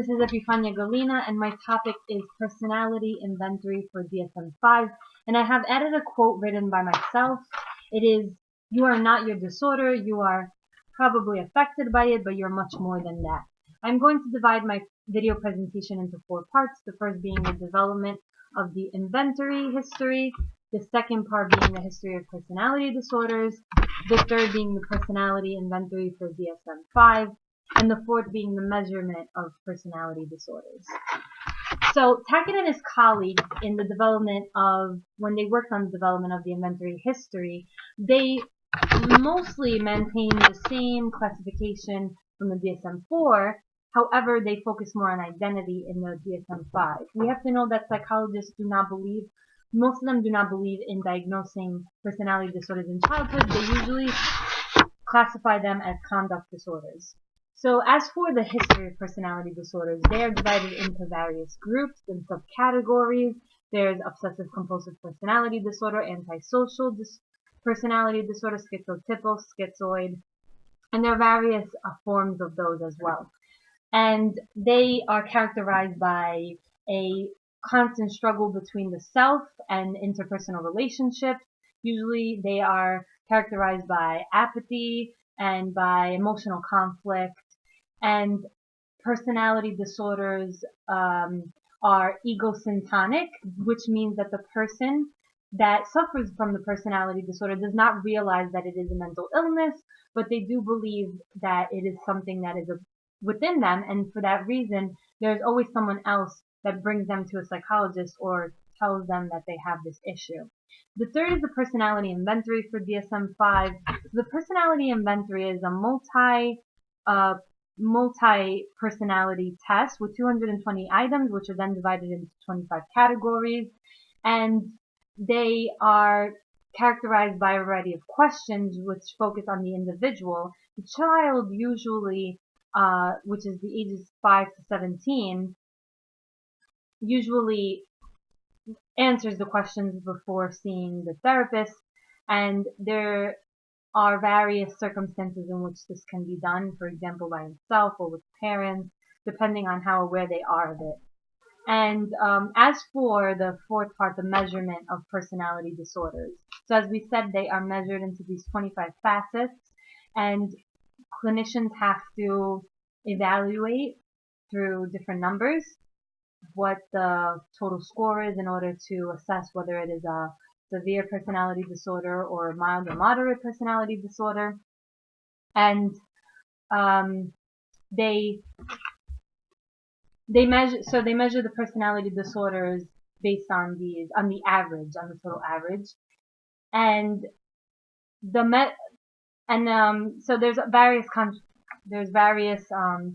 This is Epifania Galina, and my topic is personality inventory for DSM-5. And I have added a quote written by myself. It is, "You are not your disorder. You are probably affected by it, but you're much more than that." I'm going to divide my video presentation into 4 parts. The first being the development of the inventory history. The second part being the history of personality disorders. The third being the personality inventory for DSM-5. And the fourth being the measurement of personality disorders. So Tackett and his colleagues in the development of, when they worked on the development of the inventory history, they mostly maintained the same classification from the DSM-4. However, they focus more on identity in the DSM-5. We have to know that psychologists do not believe, most of them do not believe in diagnosing personality disorders in childhood. They usually classify them as conduct disorders. So as for the history of personality disorders, they are divided into various groups and subcategories. There's obsessive compulsive personality disorder, antisocial personality disorder, schizotypal, schizoid, and there are various forms of those as well. And they are characterized by a constant struggle between the self and interpersonal relationships. Usually they are characterized by apathy and by emotional conflict. And personality disorders are egosyntonic, which means that the person that suffers from the personality disorder does not realize that it is a mental illness, but they do believe that it is something that is within them, and for that reason, there's always someone else that brings them to a psychologist or tells them that they have this issue. The third is the personality inventory for DSM-5. The personality inventory is a multi-personality test with 220 items, which are then divided into 25 categories, and they are characterized by a variety of questions which focus on the individual. The child usually, which is the ages 5 to 17, usually answers the questions before seeing the therapist, and there are various circumstances in which this can be done, for example, by himself or with parents, depending on how aware they are of it. And as for the fourth part, the measurement of personality disorders. So as we said, they are measured into these 25 facets, and clinicians have to evaluate through different numbers what the total score is in order to assess whether it is a severe personality disorder or mild or moderate personality disorder. And they measure the personality disorders based on the total average. And so there's various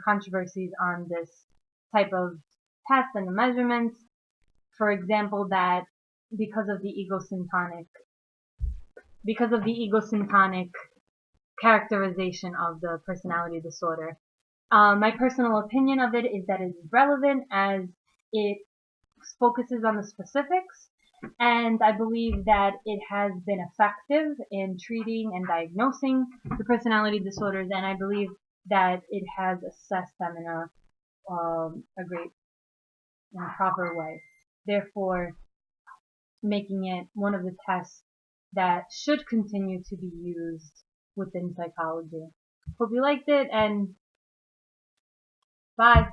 controversies on this type of test and the measurements. For example, that because of the egosyntonic characterization of the personality disorder. My personal opinion of it is that it is relevant as it focuses on the specifics, and I believe that it has been effective in treating and diagnosing the personality disorders, and I believe that it has assessed them in a proper way. Therefore, making it one of the tests that should continue to be used within psychology. Hope you liked it, and bye.